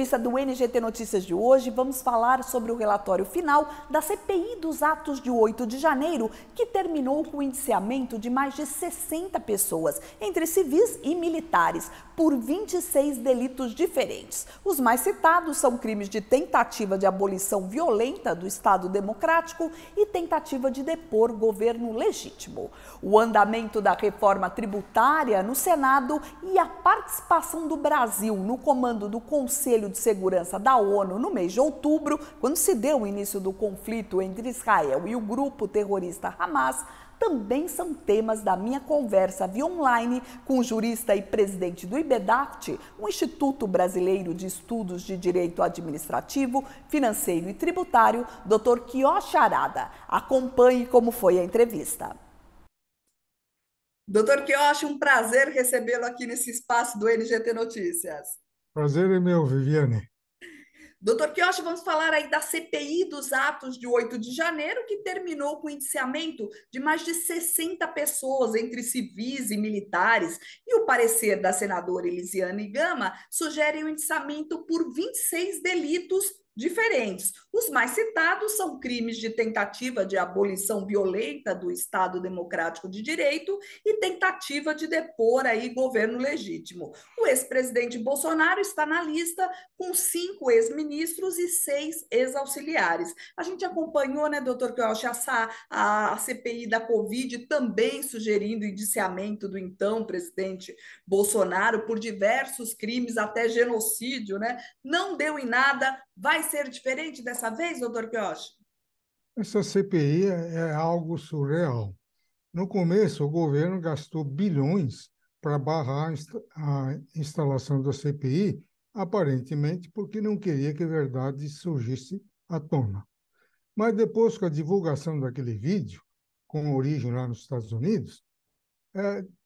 entrevista do NGT Notícias de hoje, vamos falar sobre o relatório final da CPI dos atos de 8 de janeiro, que terminou com o indiciamento de mais de 60 pessoas, entre civis e militares, por 26 delitos diferentes. Os mais citados são crimes de tentativa de abolição violenta do Estado Democrático e tentativa de depor governo legítimo. O andamento da reforma tributária no Senado e a participação do Brasil no comando do Conselho de Segurança da ONU no mês de outubro, quando se deu o início do conflito entre Israel e o grupo terrorista Hamas, também são temas da minha conversa via online com o jurista e presidente do IBEDACT, o Instituto Brasileiro de Estudos de Direito Administrativo, Financeiro e Tributário, Dr. Quioche Arada. Acompanhe como foi a entrevista. Doutor Quioche, um prazer recebê-lo aqui nesse espaço do NGT Notícias. Prazer é meu, Viviane. Doutor Quioche, vamos falar aí da CPI dos atos de 8 de janeiro, que terminou com o indiciamento de mais de 60 pessoas, entre civis e militares. E o parecer da senadora Elisiane Gama sugere o indiciamento por 26 delitos diferentes. Os mais citados são crimes de tentativa de abolição violenta do Estado Democrático de Direito e tentativa de depor aí governo legítimo. O ex-presidente Bolsonaro está na lista com 5 ex-ministros e 6 ex-auxiliares. A gente acompanhou, né, doutor Quioche, a CPI da Covid também sugerindo o indiciamento do então presidente Bolsonaro por diversos crimes, até genocídio, né? Não deu em nada. Vai ser diferente dessa vez, doutor Quioche? Essa CPI é algo surreal. No começo, o governo gastou bilhões para barrar a instalação da CPI, aparentemente porque não queria que a verdade surgisse à tona. Mas depois, com a divulgação daquele vídeo, com origem lá nos Estados Unidos,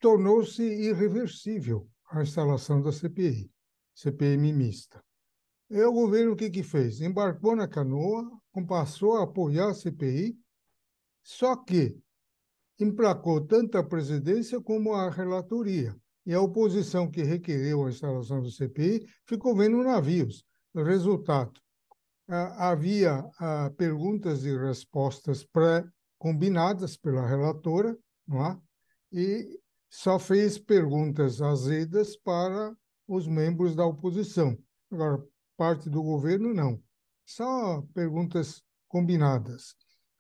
tornou-se irreversível a instalação da CPI mista. E o governo o que fez? Embarcou na canoa, passou a apoiar a CPI, só que emplacou tanto a presidência como a relatoria. E a oposição que requereu a instalação da CPI ficou vendo navios. O resultado, havia perguntas e respostas pré-combinadas pela relatora, não é? E só fez perguntas azedas para os membros da oposição. Agora, parte do governo, não. Só perguntas combinadas.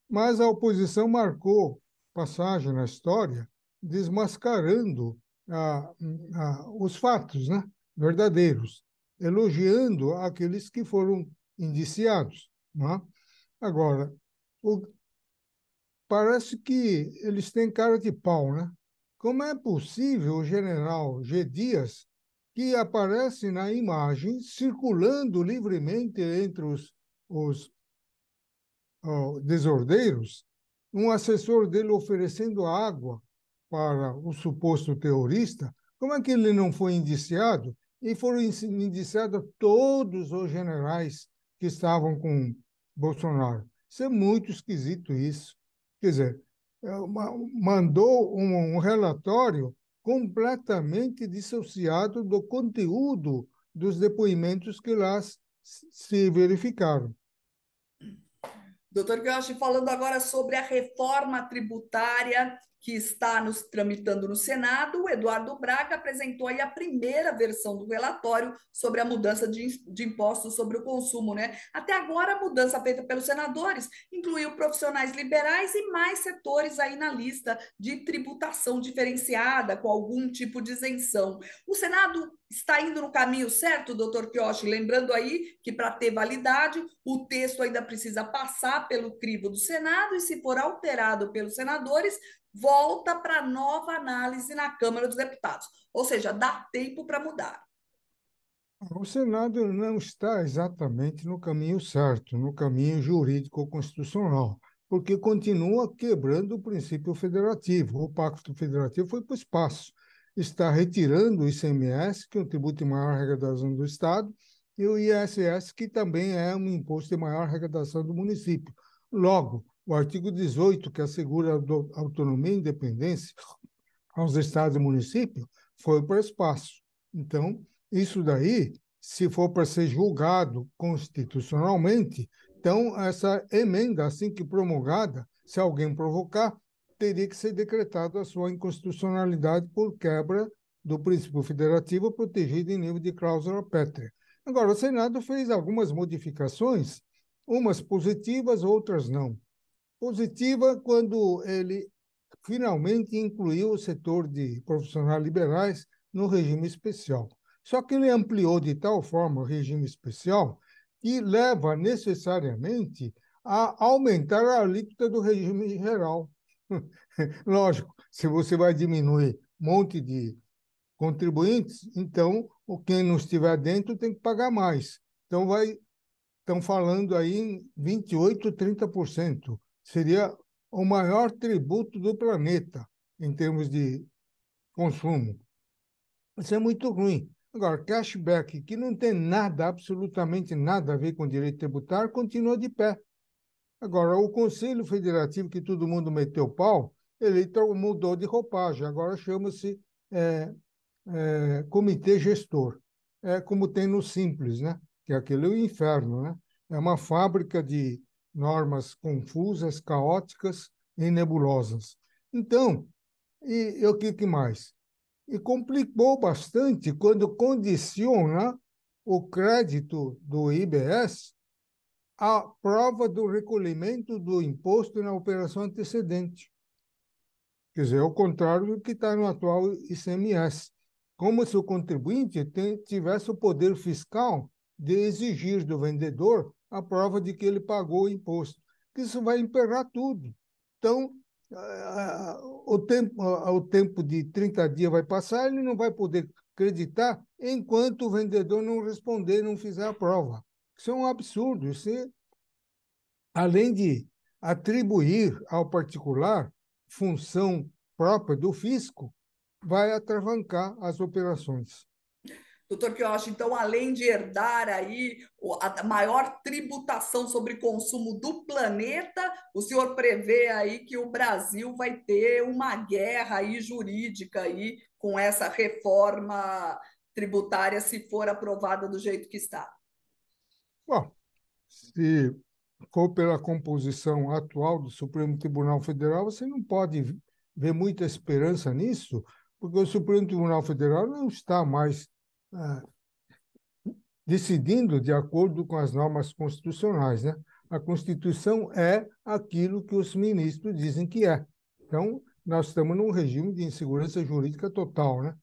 Mas a oposição marcou passagem na história desmascarando os fatos, né, verdadeiros, elogiando aqueles que foram indiciados. Não é? Agora, parece que eles têm cara de pau, né? Como é possível o general G. Dias, que aparece na imagem, circulando livremente entre os desordeiros, um assessor dele oferecendo água para o suposto terrorista, como é que ele não foi indiciado? E foram indiciados todos os generais que estavam com Bolsonaro. Isso é muito esquisito, isso. Quer dizer, mandou um relatório completamente dissociado do conteúdo dos depoimentos que lá se verificaram. Doutor Quioche, falando agora sobre a reforma tributária que está nos tramitando no Senado, o Eduardo Braga apresentou aí a primeira versão do relatório sobre a mudança de impostos sobre o consumo, né? Até agora, a mudança feita pelos senadores incluiu profissionais liberais e mais setores aí na lista de tributação diferenciada, com algum tipo de isenção. O Senado está indo no caminho certo, doutor Quioche? Lembrando aí que, para ter validade, o texto ainda precisa passar pelo crivo do Senado e, se for alterado pelos senadores, volta para nova análise na Câmara dos Deputados. Ou seja, dá tempo para mudar. O Senado não está exatamente no caminho certo, no caminho jurídico-constitucional, porque continua quebrando o princípio federativo. O Pacto Federativo foi para o espaço. Está retirando o ICMS, que é um tributo de maior arrecadação do Estado, e o ISS, que também é um imposto de maior arrecadação do município. Logo, o artigo 18, que assegura a autonomia e independência aos estados e municípios, foi para o espaço. Então, isso daí se for para ser julgado constitucionalmente, então essa emenda, assim que promulgada, se alguém provocar, teria que ser decretada a sua inconstitucionalidade por quebra do princípio federativo protegido em nível de cláusula pétrea. Agora, o Senado fez algumas modificações, umas positivas, outras não. Positiva quando ele finalmente incluiu o setor de profissionais liberais no regime especial. Só que ele ampliou de tal forma o regime especial que leva necessariamente a aumentar a alíquota do regime geral. Lógico, se você vai diminuir um monte de contribuintes, então quem não estiver dentro tem que pagar mais. Então estão falando aí em 28%, 30%. Seria o maior tributo do planeta em termos de consumo. Isso é muito ruim. Agora, cashback, que não tem nada, absolutamente nada a ver com direito tributário, continua de pé. Agora, o Conselho Federativo, que todo mundo meteu pau, ele mudou de roupagem. Agora chama-se Comitê Gestor. É como tem no Simples, né? Que aquele é o inferno, né? É uma fábrica de normas confusas, caóticas e nebulosas. Então, e o que mais? E complicou bastante quando condiciona o crédito do IBS à prova do recolhimento do imposto na operação antecedente. Quer dizer, ao contrário do que está no atual ICMS. Como se o contribuinte tivesse o poder fiscal de exigir do vendedor a prova de que ele pagou o imposto. Isso vai emperrar tudo. Então, o tempo de 30 dias vai passar, ele não vai poder acreditar enquanto o vendedor não responder, não fizer a prova. Isso é um absurdo. Isso é, além de atribuir ao particular função própria do fisco, vai atravancar as operações. Doutor Quioche, então, além de herdar aí a maior tributação sobre consumo do planeta, o senhor prevê aí que o Brasil vai ter uma guerra aí jurídica aí com essa reforma tributária, se for aprovada do jeito que está? Bom, se for pela composição atual do Supremo Tribunal Federal, você não pode ver muita esperança nisso, porque o Supremo Tribunal Federal não está mais decidindo de acordo com as normas constitucionais, né? A Constituição é aquilo que os ministros dizem que é. Então, nós estamos num regime de insegurança jurídica total, né?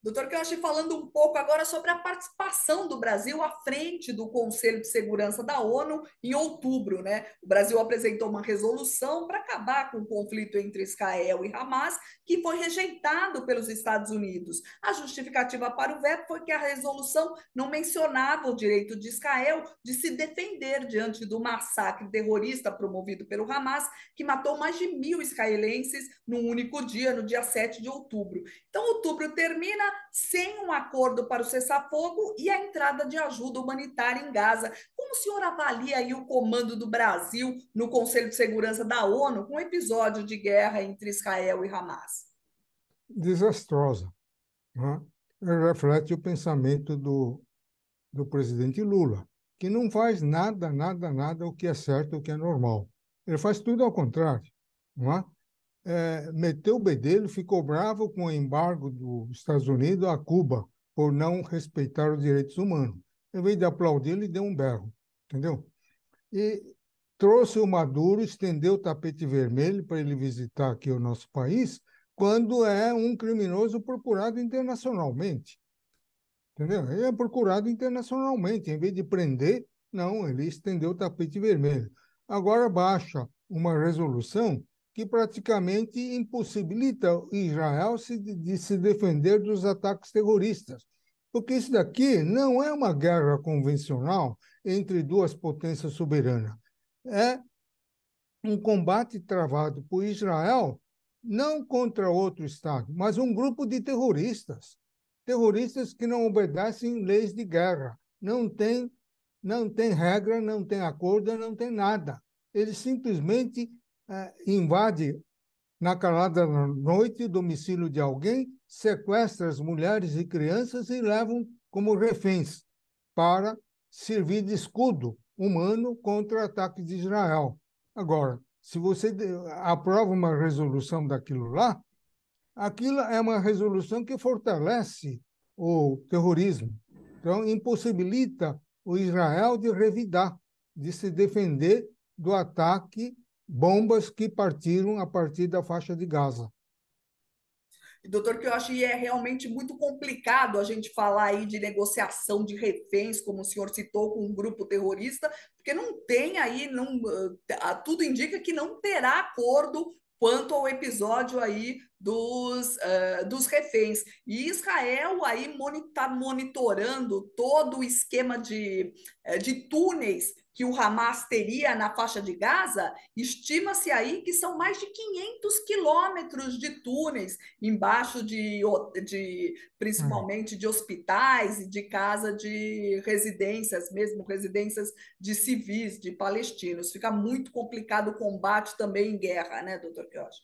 Doutor Kiyoshi, falando um pouco agora sobre a participação do Brasil à frente do Conselho de Segurança da ONU em outubro, né? O Brasil apresentou uma resolução para acabar com o conflito entre Israel e Hamas, que foi rejeitado pelos Estados Unidos. A justificativa para o veto foi que a resolução não mencionava o direito de Israel de se defender diante do massacre terrorista promovido pelo Hamas, que matou mais de 1.000 israelenses num único dia, no dia 7 de outubro. Então, outubro termina sem um acordo para o cessar-fogo e a entrada de ajuda humanitária em Gaza. Como o senhor avalia aí o comando do Brasil no Conselho de Segurança da ONU com o episódio de guerra entre Israel e Hamas? Desastrosa, né? Reflete o pensamento do presidente Lula, que não faz nada, nada, nada o que é certo, o que é normal. Ele faz tudo ao contrário, não é? Meteu o bedelho, ficou bravo com o embargo dos Estados Unidos a Cuba por não respeitar os direitos humanos. Em vez de aplaudir, ele deu um berro, entendeu? E trouxe o Maduro, estendeu o tapete vermelho para ele visitar aqui o nosso país, quando é um criminoso procurado internacionalmente, entendeu? Ele é procurado internacionalmente, em vez de prender, não, ele estendeu o tapete vermelho. Agora baixa uma resolução que praticamente impossibilita Israel de se defender dos ataques terroristas. Porque isso daqui não é uma guerra convencional entre duas potências soberanas. É um combate travado por Israel, não contra outro Estado, mas um grupo de terroristas. Terroristas que não obedecem leis de guerra. Não tem regra, não tem acordo, não tem nada. Eles simplesmente invadem na calada da noite o domicílio de alguém, sequestram as mulheres e crianças e levam como reféns para servir de escudo humano contra ataques de Israel. Agora, se você aprova uma resolução daquilo lá, aquilo é uma resolução que fortalece o terrorismo. Então, impossibilita o Israel de revidar, de se defender do ataque, bombas que partiram a partir da faixa de Gaza. Doutor, que eu acho que é realmente muito complicado a gente falar aí de negociação de reféns, como o senhor citou, com um grupo terrorista, porque não tem aí, não, tudo indica que não terá acordo quanto ao episódio aí dos reféns. E Israel aí está monitorando todo o esquema de túneis que o Hamas teria na faixa de Gaza. Estima-se aí que são mais de 500 quilômetros de túneis embaixo É. principalmente de hospitais e de casa de residências, mesmo residências de civis, de palestinos. Fica muito complicado o combate também em guerra, né, doutor Quioche?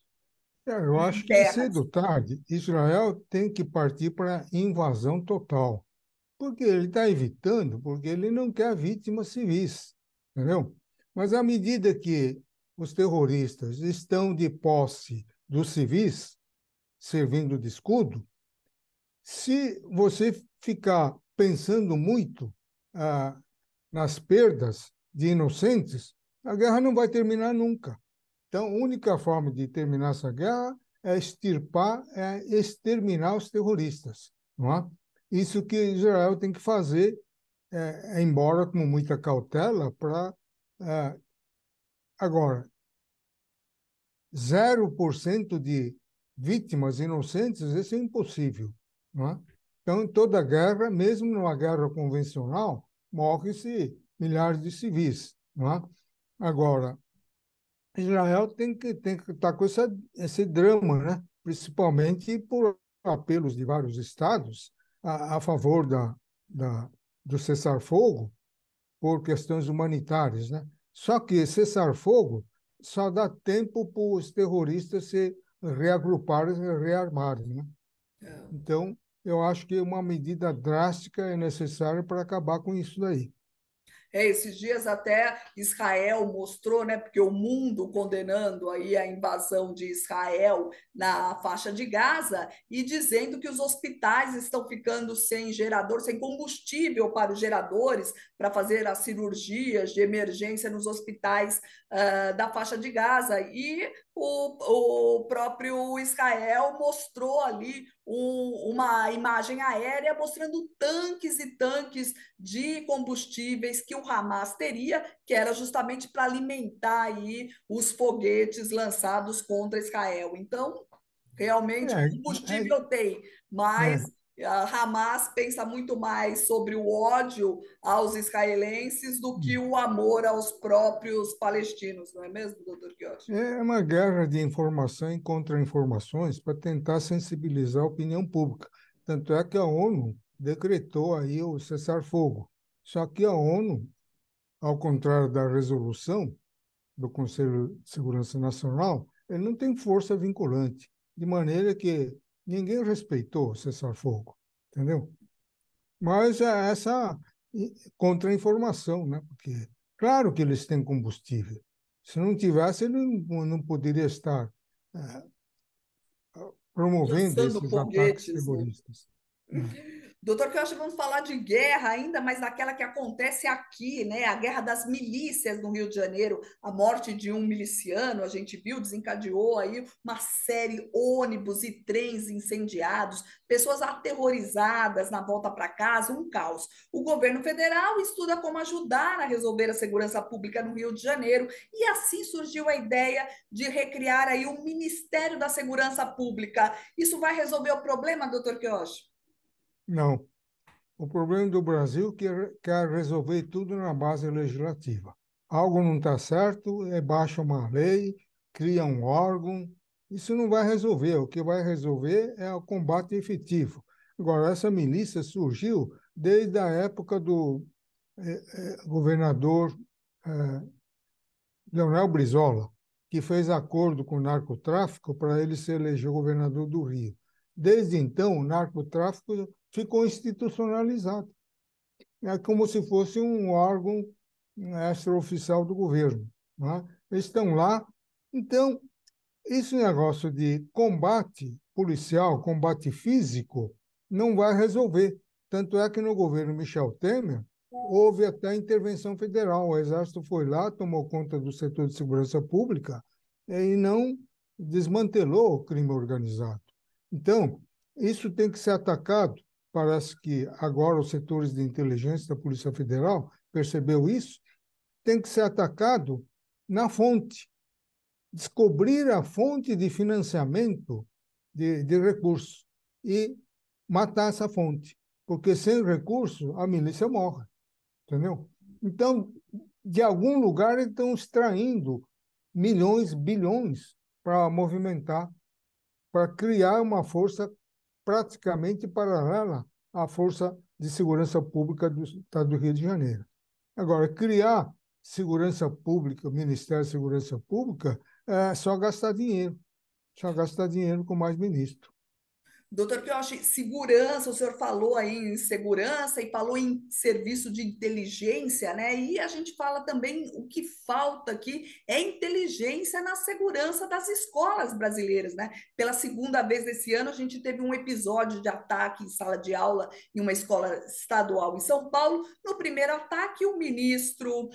Eu Em acho que terra, cedo ou tarde, Israel tem que partir para invasão total. Porque ele está evitando, porque ele não quer vítimas civis, entendeu? Mas à medida que os terroristas estão de posse dos civis, servindo de escudo, se você ficar pensando muito ah, nas perdas de inocentes, a guerra não vai terminar nunca. Então, a única forma de terminar essa guerra é exterminar os terroristas, não é? Isso que Israel tem que fazer, embora com muita cautela, para agora 0% de vítimas inocentes, isso é impossível, não é? Então, em toda guerra, mesmo numa guerra convencional, morre-se milhares de civis, não é? Agora, Israel tem que estar com esse drama, né? Principalmente por apelos de vários estados a favor do cessar-fogo por questões humanitárias, né? Só que cessar-fogo só dá tempo para os terroristas se reagruparem e rearmarem, né? Então, eu acho que uma medida drástica é necessária para acabar com isso daí. Esses dias até Israel mostrou, né, porque o mundo condenando aí a invasão de Israel na faixa de Gaza e dizendo que os hospitais estão ficando sem gerador, sem combustível para os geradores para fazer as cirurgias de emergência nos hospitais da faixa de Gaza. E o próprio Israel mostrou ali uma imagem aérea mostrando tanques e tanques de combustíveis que o Hamas teria, que era justamente para alimentar aí os foguetes lançados contra Israel. Então, realmente, É, combustível tem, mas é, a Hamas pensa muito mais sobre o ódio aos israelenses do que o amor aos próprios palestinos, não é mesmo, doutor Quioche? é uma guerra de informação e contra-informações para tentar sensibilizar a opinião pública. Tanto é que a ONU decretou aí o cessar-fogo. Só que a ONU, ao contrário da resolução do Conselho de Segurança Nacional, ele não tem força vinculante, de maneira que ninguém respeitou o cessar-fogo, entendeu? Mas é essa contra-informação, né? Porque, claro que eles têm combustível. Se não tivesse, ele não poderia estar promovendo Lançando esses ataques foguetes, né? terroristas. É. Doutor, que eu acho que vamos falar de guerra ainda, mas daquela que acontece aqui, né? A guerra das milícias no Rio de Janeiro, a morte de um miliciano, a gente viu, desencadeou aí uma série ônibus e trens incendiados, pessoas aterrorizadas na volta para casa, um caos. O governo federal estuda como ajudar a resolver a segurança pública no Rio de Janeiro, e assim surgiu a ideia de recriar aí o Ministério da Segurança Pública. Isso vai resolver o problema, doutor Quioche? Não. O problema do Brasil é que quer resolver tudo na base legislativa. Algo não está certo, baixa uma lei, cria um órgão. Isso não vai resolver. O que vai resolver é o combate efetivo. Agora, essa milícia surgiu desde a época do governador eh, Leonel Brizola, que fez acordo com o narcotráfico para ele se eleger governador do Rio. Desde então, o narcotráfico ficou institucionalizado. É como se fosse um órgão extraoficial do governo, né? Eles estão lá. Então, esse negócio de combate policial, combate físico, não vai resolver. Tanto é que no governo Michel Temer houve até intervenção federal. O Exército foi lá, tomou conta do setor de segurança pública e não desmantelou o crime organizado. Então, isso tem que ser atacado. Parece que agora os setores de inteligência da Polícia Federal percebeu isso, tem que ser atacado na fonte. Descobrir a fonte de financiamento de recursos e matar essa fonte. Porque sem recurso, a milícia morre. Entendeu? Então, de algum lugar, eles estão extraindo milhões, bilhões para movimentar, para criar uma força praticamente paralela à Força de Segurança Pública do Estado do Rio de Janeiro. Agora, criar segurança pública, Ministério da Segurança Pública, é só gastar dinheiro com mais ministro. Doutor Pioche, segurança, o senhor falou aí em segurança e falou em serviço de inteligência, né? E a gente fala também o que falta aqui é inteligência na segurança das escolas brasileiras, né? Pela segunda vez esse ano, a gente teve um episódio de ataque em sala de aula em uma escola estadual em São Paulo. No primeiro ataque, o ministro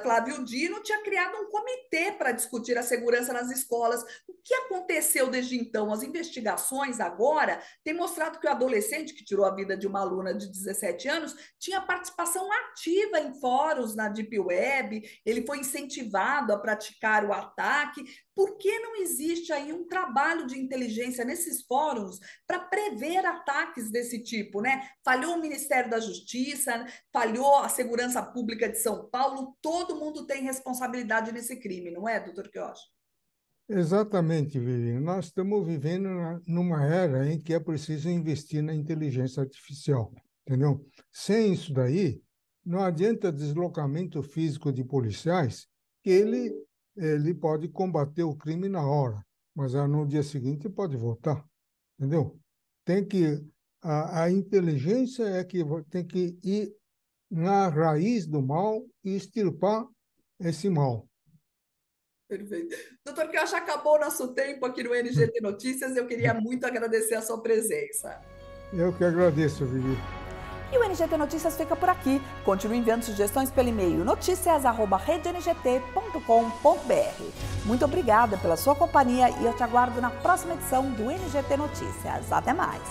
Flávio Dino tinha criado um comitê para discutir a segurança nas escolas. O que aconteceu desde então? As investigações agora tem mostrado que o adolescente que tirou a vida de uma aluna de 17 anos tinha participação ativa em fóruns na Deep Web, ele foi incentivado a praticar o ataque. Por que não existe aí um trabalho de inteligência nesses fóruns para prever ataques desse tipo, né? Falhou o Ministério da Justiça, falhou a Segurança Pública de São Paulo, todo mundo tem responsabilidade nesse crime, não é, doutor Quioche? Exatamente, Viviane. Nós estamos vivendo numa era em que é preciso investir na inteligência artificial, entendeu? Sem isso daí, não adianta deslocamento físico de policiais, que ele pode combater o crime na hora, mas no dia seguinte pode voltar, entendeu? A inteligência é que tem que ir na raiz do mal e extirpar esse mal. Perfeito. Doutor Quioche, acabou o nosso tempo aqui no NGT Notícias. Eu queria muito agradecer a sua presença. Eu que agradeço, Vivi. E o NGT Notícias fica por aqui. Continue enviando sugestões pelo e-mail noticias@redng.com.br. Muito obrigada pela sua companhia e eu te aguardo na próxima edição do NGT Notícias. Até mais!